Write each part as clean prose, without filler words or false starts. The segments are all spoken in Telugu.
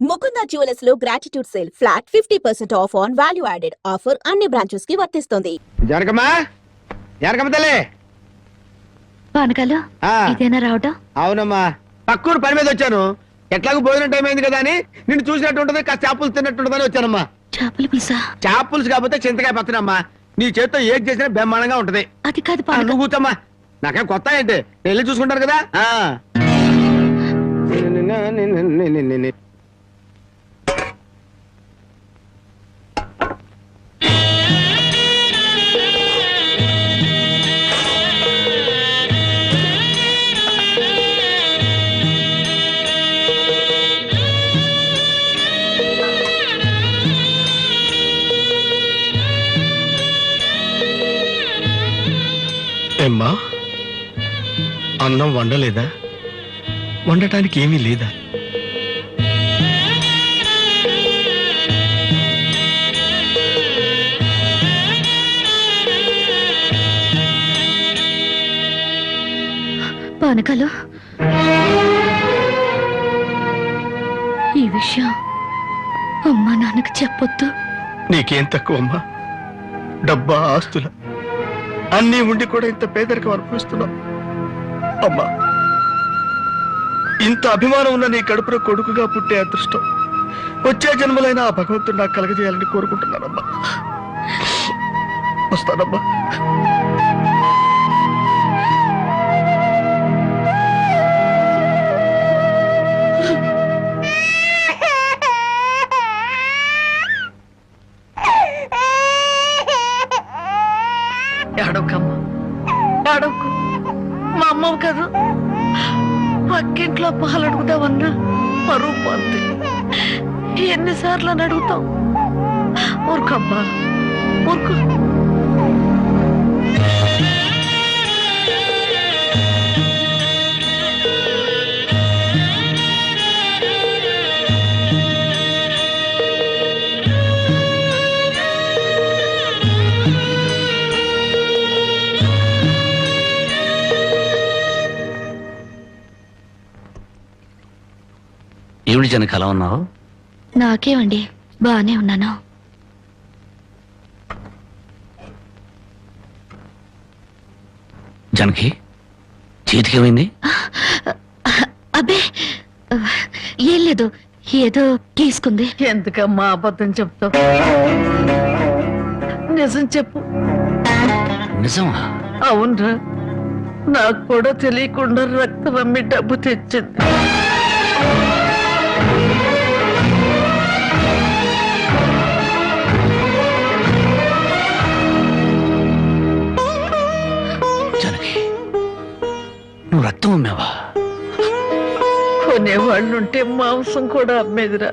ముకుందా జ్యువెలర్స్ లో gratitude sale flat 50% of on value added offer అన్ని బ్రాంచెస్ కి వర్తిస్తుంది. జనకమ్మా జనకమ్మ తల్లి పానకాలు ఇదేనా రావటం? అవునమ్మా పక్కూరు పని మీద వచ్చాను. ఎట్లాగో భోజనం టైం అయింది కదా అని నిన్ను చూసినట్టు ఉంటది, కాస్త చేపలు తిన్నట్టు ఉంటుందని వచ్చానమ్మా. చేపల పులుసా? చేపలుసు కాకపోతే చింతకాయ పచ్చనమ్మా. నీ చేత్తో ఏది చేసినా బ్రహ్మాండంగా ఉంటది. అది కాదు నువ్వు కూర్చోమ్మా, నాకేం కొత్త ఏంటి, నేను వెళ్ళి చూసుకుంటాను కదా. ఏమ్మా, అన్నం వండలేదా? వండటానికి ఏమీ లేదా? పానకాలు, ఈ విషయం అమ్మా నాన్నకు చెప్పొద్దు. నీకేం తక్కువ అమ్మా? డబ్బా ఆస్తుల అన్నీ ఉండి కూడా ఇంత పేదరికం అనుభవిస్తున్నావు అమ్మా. ఇంత అభిమానం ఉన్న నీ కడుపులో కొడుకుగా పుట్టే అదృష్టం వచ్చే జన్మలైనా ఆ భగవంతుడు నాకు కలగజేయాలని కోరుకుంటున్నానమ్మా. వస్తానమ్మా. ఏడవకమ్మా, ఏడవకు. మా అమ్మవు కదా, పక్కింట్లో పాలు అడుగుతావన్నా పరువు పోద్ది. ఎన్నిసార్లు అని అడుగుతావు? ఊరుకమ్మా, ఊరుకు. ఏమిటి జనక అలా ఉన్నావు? నాకేమండి, బానే ఉన్నాను. జనకి చేతికి ఏమైంది? అబ్బే ఏం లేదు, ఏదో గీసుకుంది. ఎందుకమ్మా అబద్ధం చెప్తావు? నిజం చెప్పు. నిజమా? అవునరా, నాకు కూడా తెలియకుండా రక్తం అమ్మి డబ్బు తెచ్చింది. నువ్వు రక్తం అమ్మావా? కొనేవాళ్ళుంటే మాంసం కూడా అమ్మేదిరా.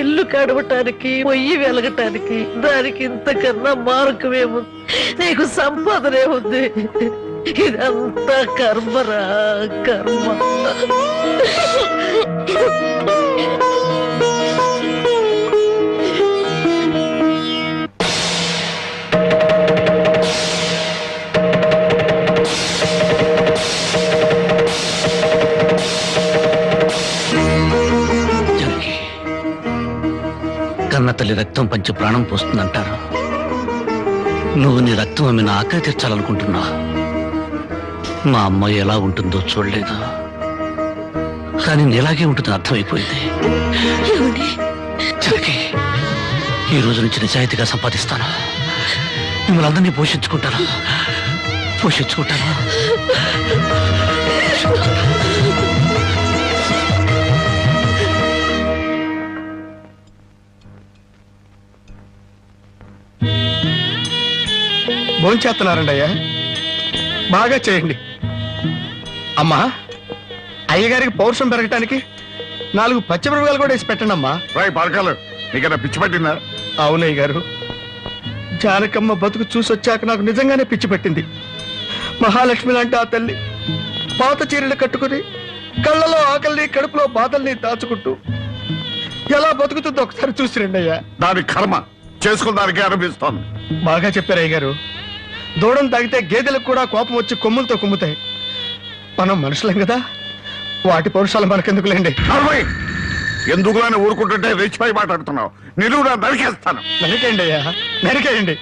ఇల్లు కడవటానికి, పొయ్యి వెలగటానికి దానికి ఇంతకన్నా మార్గమేముంది? నీకు సంపాదనే ఉంది. ఇదంతా కర్మరా, కర్మ. కన్న తల్లి రక్తం పంచి ప్రాణం పోస్తుందంటారు. నువ్వు నీ రక్తం అమ్మి నా ఆకలి తీర్చాలనుకుంటున్నా. మా అమ్మ ఎలా ఉంటుందో చూడలేదు, కానీ నీలాగే ఉంటుందని అర్థమైపోయింది. జనకి, ఈ రోజు నుంచి నిజాయితీగా సంపాదిస్తాను. మిమ్మల్ని అందరినీ పోషించుకుంటాను. భోంచేస్తున్నారండి అయ్యా, బాగా చేయండి. అమ్మా, అయ్యగారికి పౌరుషం పెరగటానికి 4 పచ్చిమిరపకాయలు కూడా వేసి పెట్టండి అమ్మా. పరకాలు నీకన్నా పిచ్చి పట్టిందా? అవునయ్య గారు, జానకమ్మ బతుకు చూసొచ్చాక నాకు నిజంగానే పిచ్చి పట్టింది. మహాలక్ష్మి లాంటి ఆ తల్లి పాత చీరలు కట్టుకుని కళ్ళలో ఆకలిని, కడుపులో బాధల్ని దాచుకుంటూ ఎలా బతుకుతుందో ఒకసారి చూసి రండి అయ్యా. దాని కర్మ చేసుకున్నానికి అనిపిస్తోంది. బాగా చెప్పారు అయ్య గారు. దూడం తాగితే గేదెలకు కూడా కోపం వచ్చి కొమ్ములతో కుమ్ముతాయి. మనం మనుషులం కదా, వాటి పౌరుషాలు మనకెందుకులేండి. ఎందుకు అని ఊరుకుంటుంటే రెచ్చిపోయి మాట్లాడుతున్నావు. నిలువురా నరికేస్తాను. నరికేయండి అయ్యా, నరికేయండి.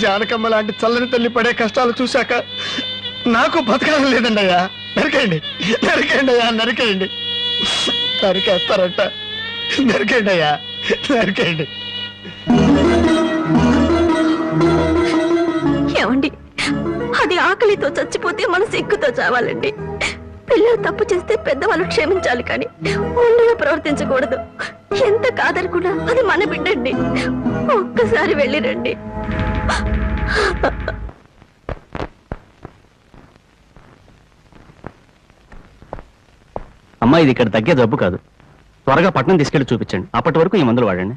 జానకమ్మ లాంటి చల్లని తల్లి పడే కష్టాలు చూశాక నాకు బతకాలం లేదండి అయ్యా. నరికేయండి, నరికేయండి అయ్యా, నరికేయండి. నరికేస్తారంట. నరికేయండి అయ్యా, నరికేయండి. ఏమండి, అది ఆకలితో చచ్చిపోతే మన సిగ్గుతో చావాలండి. పిల్లలు తప్పు చేస్తే పెద్దవాళ్ళు క్షమించాలి, కానీ ఒండుగా ప్రవర్తించకూడదు. ఎంత కాదనుకున్నా అది మన బిడ్డండి. ఒక్కసారి వెళ్ళిరండి. అమ్మా, ఇది ఇక్కడ తగ్గే జబ్బు కాదు. త్వరగా పట్నం తీసుకెళ్లి చూపించండి. అప్పటి వరకు ఈ మందులు వాడండి.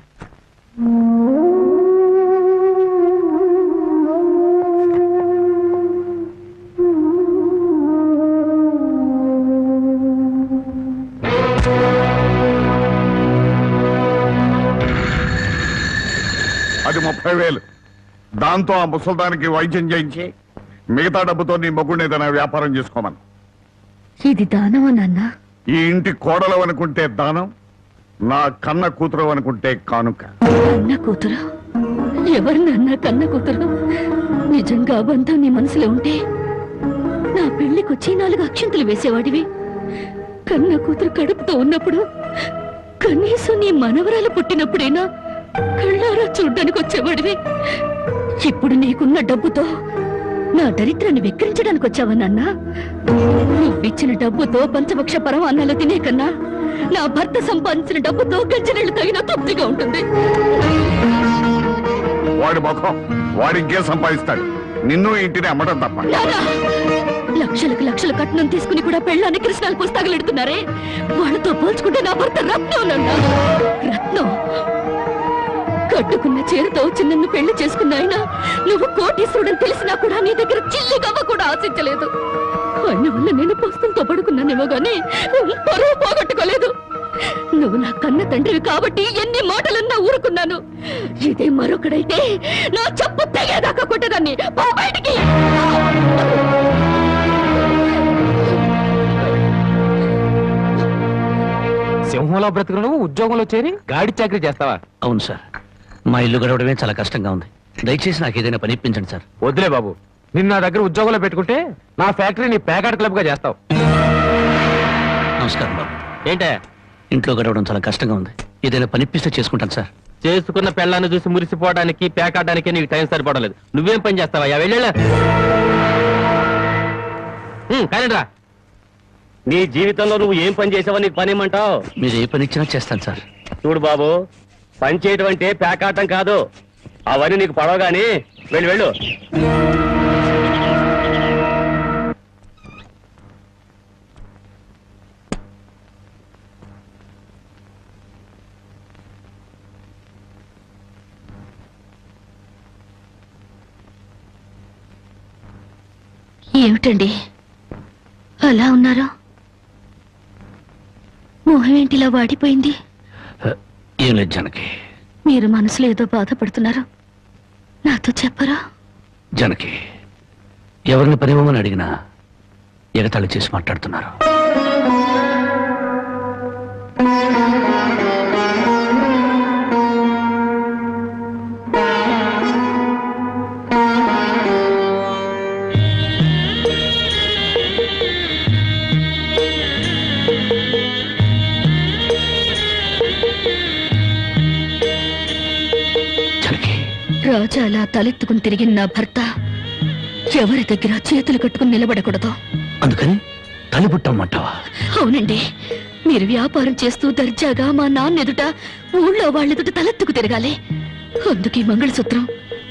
అది 30,000. దాంతో ఆ ముసల్దానికి వైద్యం చేయించి మిగతా డబ్బుతో నీ మొగ్గుని ఏదైనా వ్యాపారం చేసుకోమను. ఇది దానమా నాన్న? ఈ ఇంటి కోడలు అనుకుంటే దానం, నా కన్న కూతురు అనుకుంటే కానుక. కన్న కూతురు? ఎవరు నాన్న కన్న కూతురు? నిజంగా బంధం నీ మనసులో ఉంటే నా పెళ్లికొచ్చి 4 అక్షంతలు వేసేవాడివి. కన్న కూతురు కడుపుతో ఉన్నప్పుడు, కనీసం నీ మనవరాలు పుట్టినప్పుడైనా కళ్ళారా చూడ్డానికి వచ్చేవాడివి. ఇప్పుడు నీకున్న డబ్బుతో నా దరిద్రాన్ని వెక్కిరించడానికి వచ్చావా నాన్న? నువ్విచ్చిన డబ్బుతో పంచభక్ష పరమాన్నాలు తినే కన్నా నా భర్త సంపాదించిన డబ్బుతో గంజనీళ్లు తగిన తృప్తిగా ఉంటుంది. వాడి ముఖం, వాడి ఇంకే సంపాదిస్తాడు. నిన్ను ఇంటిని అమ్మడం తప్ప. నాన్నా, లక్షలకు లక్షల కట్నం తీసుకుని కూడా పెళ్ళాన్ని కృష్ణాలు పుస్తకాలెడుతున్నారే, వాళ్ళతో పోల్చుకుంటే నా భర్త రత్నం నాన్న. రత్నం. కట్టుకున్న చీరతో వచ్చి నన్ను పెళ్లి చేసుకున్న ఆయన నువ్వు కోటీశ్వరుడని తెలిసినా కూడా నీ దగ్గర చిల్లి గవ్వ కూడా ఆశించలేదు. ఆయన వల్ల నేను పుస్తకంతో పడుకున్నానేమో గానీ పరువు పోగొట్టుకోలేదు. నువ్వు నా కన్న తండ్రివి కాబట్టి ఎన్ని మాటలన్నా ఊరుకున్నాను. ఇదే మరొకడైతే నా చెప్పు తెగేదాకా కొట్టేదాన్ని. పో బయటికి. సింహంలో బ్రతుకు నువ్వు ఉద్యోగంలో చేరి గాడి చాకరీ చేస్తావా? అవును సార్, మా ఇల్లు గడవడమే చాలా కష్టంగా ఉంది. దయచేసి నాకు ఏదైనా పని ఇప్పించండి సార్. వద్దులే బాబు, నిన్న నా దగ్గర ఉద్యోగంలో పెట్టుకుంటే నా ఫ్యాక్టరీ నీ ప్యాకాట్ క్లబ్ గా చేస్తావు. నమస్కారం బాబు. ఏంటే? ఇంట్లో గడవడం చాలా కష్టంగా ఉంది. ఏదైనా పని ఇప్పిస్తే చేసుకుంటాను సార్. చేసుకున్న పెళ్ళాన్ని చూసి మురిసిపోవడానికి ప్యాకాటానికి నీకు టైం సరిపడలేదు. నువ్వేం పని చేస్తావా? వెళ్ళా కానీ రా. నీ జీవితంలో నువ్వు ఏం పని చేసావో నీకు పని ఏమంటావు? మీరు ఏ పని ఇచ్చినా చేస్తాను సార్. చూడు బాబు, పని చేయటం అంటే ప్యాకాటం కాదు. అవన్నీ నీకు పడవగాని వెళ్ళు వెళ్ళు. ఏమిటండి అలా ఉన్నారు? మొహం ఏంటిలా వాడిపోయింది? ఏం లేదు జనకి. మీరు మనసులో ఏదో బాధపడుతున్నారు, నాతో చెప్పరా? జనకి, ఎవరిని పనివ్వమని అడిగినా ఎగతాళి చేసి మాట్లాడుతున్నారు. రాజా అలా తలెత్తుకుని తిరిగిన నా భర్త ఎవరి దగ్గర చేతులు కట్టుకుని నిలబడకూడదు. అందుకని తలిపుట్టమ్మంటావా? అవునండి, మీరు వ్యాపారం చేస్తూ దర్జాగా మా నాన్న ఎదుట, ఊళ్ళో వాళ్ళెదుట తలెత్తుకు తిరగాలి. అందుకే మంగళసూత్రం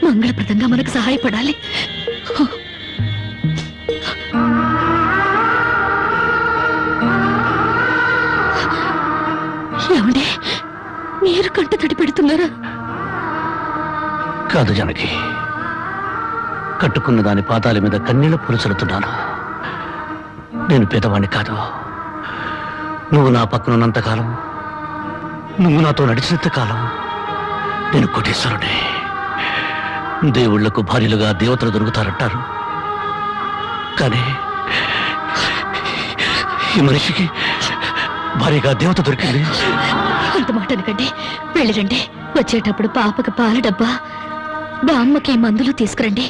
మంగళప్రదంగా మనకు సహాయపడాలి. ఏమండి, మీరు కంట తడి పెడుతున్నారా? కాదు జనకి, కట్టుకున్న దాని పాదాల మీద కన్నీళ్లు పూల్చలుతున్నాను. నేను పేదవాణ్ణి కాదు. నువ్వు నా పక్కనున్నంత కాలం, నువ్వు నాతో నడిచినంత కాలం నేను కోటీశ్వరుడే. దేవుళ్లకు భార్యలుగా దేవతలు దొరుకుతారంటారు, కానీ ఈ మనిషికి భారీగా దేవత దొరికింది. అంత మాట అనకండి, వెళ్ళిరండి. వచ్చేటప్పుడు పాపకి పాల డబ్బా, బామ్మకి మందులు తీసుకురండి.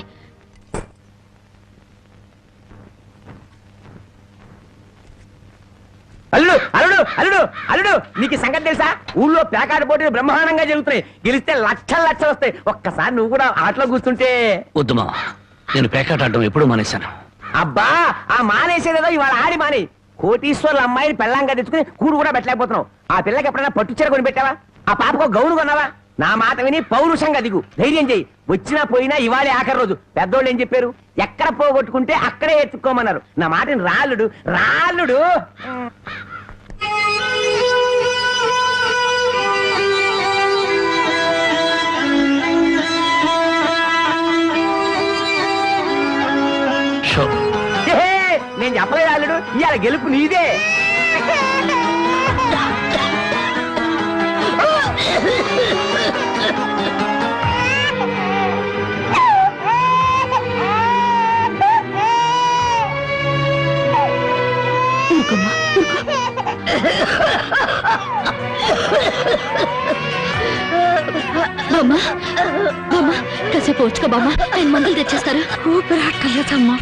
అల్లుడు అల్లుడు అల్లుడు అల్లుడు నీకు సంగతి తెలుసా? ఊళ్ళో పేకాట పోటీలు బ్రహ్మాండంగా జరుగుతున్నాయి. గెలిస్తే లక్షలు వస్తాయి. ఒక్కసారి నువ్వు కూడా ఆటలో కూర్చుంటే. వద్దుమా, నేను పేకాట ఆడడం ఎప్పుడూ మానేశాను. అబ్బా, ఆ మానేసేదేదో ఇవాళ ఆడి మాని. కోటీశ్వర్ల అమ్మాయిని పెళ్ళంగా తెచ్చుకుని కూడు కూడా పెట్టలేకపోతున్నావు. ఆ పిల్లకి ఎప్పుడైనా పట్టు చీర కొని పెట్టావా? ఆ పాపకు గౌను కొన్నావా? నా మాట విని పౌరుషంగా దిగు, ధైర్యం చెయ్యి. వచ్చినా పోయినా ఇవాళే ఆఖరి రోజు. పెద్దోళ్ళు ఏం చెప్పారు? ఎక్కడ పోగొట్టుకుంటే అక్కడే ఎత్తుక్కోమన్నారు. నా మాటని రాళ్ళుడు రాళ్ళుడు. నేను చెప్పలేదు రాళ్ళుడు, ఇవాళ గెలుపు నీదే. బామ్మ బామ్మ, కాసేపు వచ్చుకో బామ్మ, ఆయన మందులు తెచ్చేస్తారు. ఊపిరాటలేదమ్మా.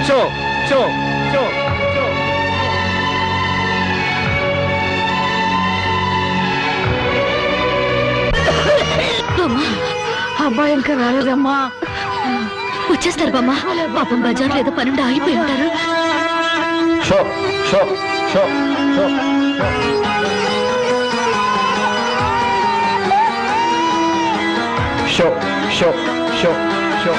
షో షో షో షో. అబ్బాయి ఇంకా రాలేదమ్మా. వచ్చేస్తారు బామ్మ. పాపం బజార్లో ఏదో పనుండి ఆగిపోయి ఉంటారు. Show show show show show show show show.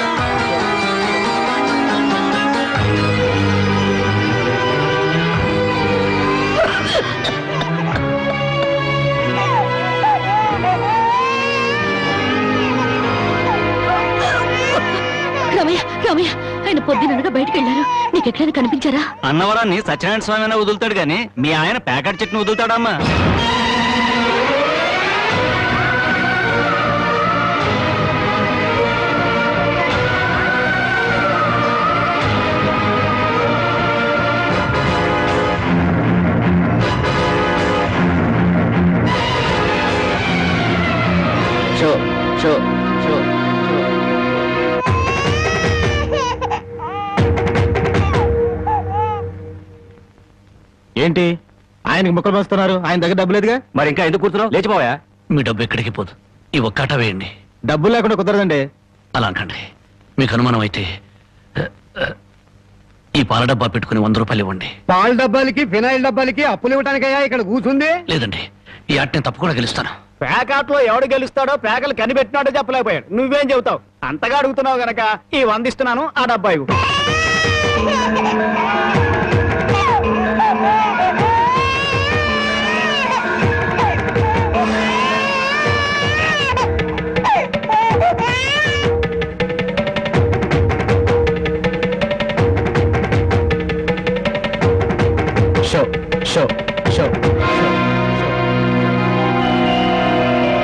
Ramayya Ramayya, ఆయన పొద్దుననగా బయటకు వెళ్ళారు. నీకు ఎక్కడైనా కనిపించారా? అన్నవరాన్ని సత్యనారాయణ స్వామి అయినా వదులుతాడు గాని మీ ఆయన పేకాట చెట్టును వదులుతాడమ్మా. Show show show. ఏంటి ఆయనకి ముక్కలు వస్తున్నారు? ఆయన దగ్గర డబ్బు లేదుగా. మరి ఇంకా ఎందుకు కూర్చున్నావు? లేచిపోయా. మీ డబ్బు ఎక్కడికి పోదు. ఈ ఒక్కాట వేయండి. డబ్బులు లేకుండా కుదరదండి. అలా అంటండి. మీకు అనుమానం అయితే ఈ పాల డబ్బా పెట్టుకుని 100 రూపాయలు ఇవ్వండి. పాల డబ్బాలకి ఫినాయిల్ డబ్బాలకి అప్పులు ఇవ్వడానికయ్యా ఇక్కడ కూర్చుంది. లేదండి, ఈ ఆట నేను తప్పకుండా గెలుస్తాను. పేకాట్లో ఎవడు గెలుస్తాడో పేకలు కనిపెట్టినాడో చెప్పలేకపోయాడు. నువ్వేం చెబుతావు? అంతగా అడుగుతున్నావు గనక ఈ 100 ఇస్తున్నాను, ఆ డబ్బా ఇవ్వు. Show show show.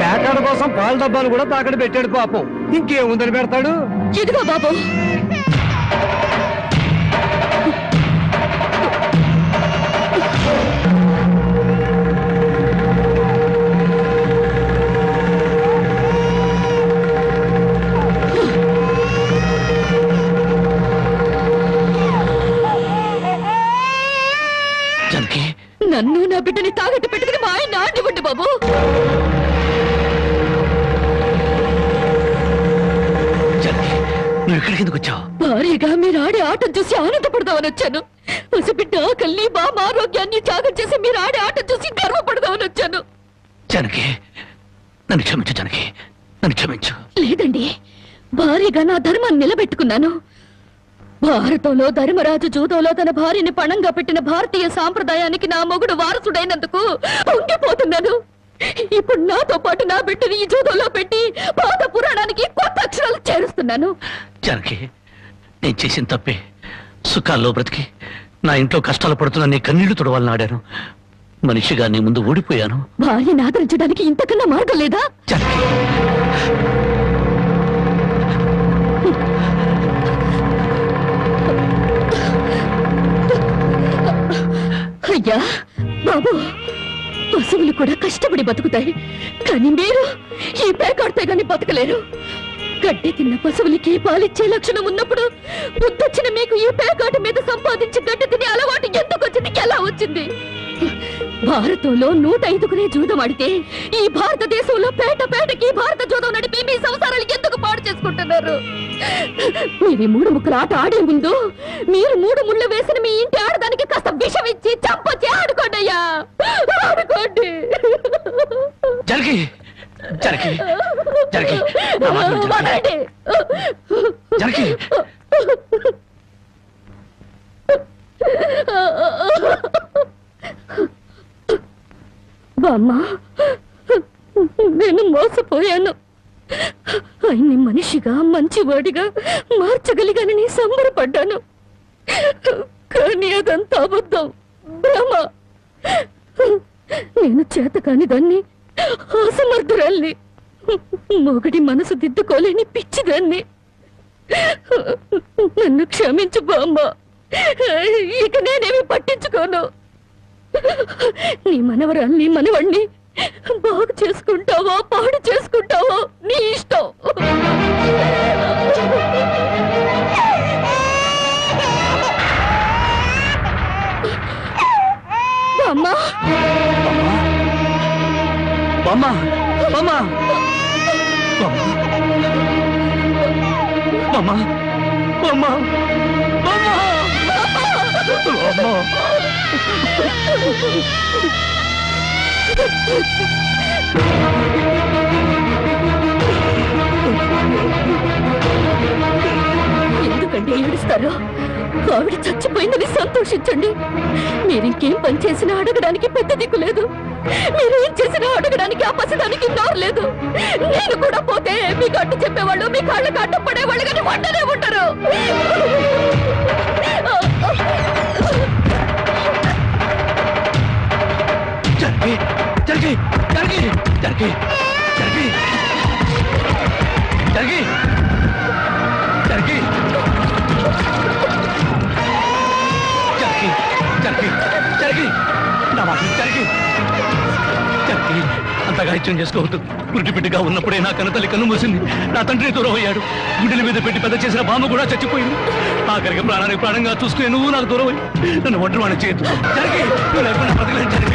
పేకాడ కోసం పాల డబ్బాలు కూడా తాకడ పెట్టాడు పాపం. ఇంకేముందని పెడతాడు? ఇదిగో బాబు. జానకి, నన్ను నా బిడ్డని తాగట్టు పెట్టుకుని మా ఆయన ఆడివ్వండి బాబు. జానకి, నువ్వు ఇక్కడికి ఎందుకు వచ్చావు? భారీగా మీరు ఆడే ఆటను చూసి ఆనందపడదామని వచ్చాను. పసిబిడ్డ ఆకలిని బామ్మ ఆరోగ్యాన్ని త్యాగం చేసి మీరు ఆడే ఆట చూసి గర్వపడదామని వచ్చాను. జానకి, నన్ను క్షమించు. జానకి, నన్ను క్షమించు. లేదండి, భారీగా నా ధర్మాన్ని నిలబెట్టుకున్నాను. భారతంలో ధర్మరాజు జూదంలో తన భార్యని పణంగా పెట్టిన భారతీయ సాంప్రదాయానికి నా మొగుడు వారసుడైనందుకు పొంగిపోతున్నాను. ఇప్పుడు నాతో పాటు నా బిడ్డని ఈ జూదంలో పెట్టి పాత పురాణానికి కొత్త అక్షరాలు చేరుస్తున్నాను. జానకి, నేను చేసిన తప్పే. సుఖాల్లో బ్రతికి నా ఇంట్లో కష్టాలు పడుతున్న నీ కన్నీళ్లు తుడవాలని ఆడాను. మనిషిగా నీ ముందు ఓడిపోయాను. భార్యని ఆదరించడానికి ఇంతకన్నా మార్గం లేదా? జానకి, అయ్యా బాబు, పశువులు కూడా కష్టపడి బతుకుతాయి, కానీ మీరు ఈ పేకాడితే గాని బతకలేరు. గడ్డి తిన్న పశువులకి పాలిచ్చే లక్షణం ఉన్నప్పుడు బుద్ధొచ్చిన మీకు ఈ పేకాట మీద సంపాదించి గడ్డి తినే అలవాటు ఎందుకు వచ్చింది, ఎలా వచ్చింది? భారతంలో 105 జూదం ఆడితే ఈ భారతదేశంలో పేట పేటకి భారత జూదం నడిపి మీ సంసారాలు ఎందుకు పాడు చేసుకుంటున్నారు? మీరు 3 ముక్కల ఆట ఆడే ముందు మీరు 3 ముళ్ళు వేసిన మీ ఇంటి ఆడదానికి కాస్త విషం ఇచ్చి చంపొచ్చి ఆడుకోండి అయ్యా, ఆడుకోండి. జరిగి జరిగి జరిగి నా మాట విను, వదలండి. జరిగి బామ్మ, నేను మోసపోయాను. ఆయన్ని మనిషిగా మంచివాడిగా మార్చగలిగానని సంబరపడ్డాను, కానీ అదంతా అబద్ధం, భ్రమ. నేను చేతకాని దాన్ని, అసమర్థురాల్ని, మొగడి మనసు దిద్దుకోలేని పిచ్చిదాన్ని. నన్ను క్షమించు బామ్మ, ఇక నేనేమి పట్టించుకోను. నీ మనవరాల్ని మనవణ్ణి బాగు చేసుకుంటావో పాడు చేసుకుంటావో నీ ఇష్టం. అమ్మా బామ్మ బామ్మ బామ్మ బామ్మ బామ్మ ఎందుకండి ఏడుస్తారు? ఆవిడ చచ్చిపోయిందని సంతోషించండి. మీరింకేం పని చేసినా అడగడానికి పెద్ద దిక్కు లేదు, మీరేం చేసినా అడగడానికి ఆ పసిదానికి నోరు లేదు. నేను కూడా పోతే మీకు అడ్డు చెప్పేవాళ్ళు, మీ కాళ్ళకి అడ్డు పడేవాళ్ళు, కానీ వంటనే ఉంటారు. జరిగి జరిగి జరిగి జరిగి జరిగి జరిగి జరిగి జరిగి జరిగి జరిగి నా మాట జరిగి జరిగి అంతగా ఇచ్చం చేసుకోవద్దు. పురిటి బిడ్డగా ఉన్నప్పుడే నా కన్నతల్లి కన్ను మూసింది, నా తండ్రి దూరం అయ్యాడు, గుండెల మీద పెట్టి పెద్ద చేసిన బామ్మ కూడా చచ్చిపోయింది. ఆఖరికి ప్రాణానికి ప్రాణంగా చూసుకునే నువ్వు నాకు దూరం అయ్యి నన్ను ఒంటరి వాడిని చేయొద్దు. జరిగి నువ్వు లేకుండా బ్రతకలేను. జరిగి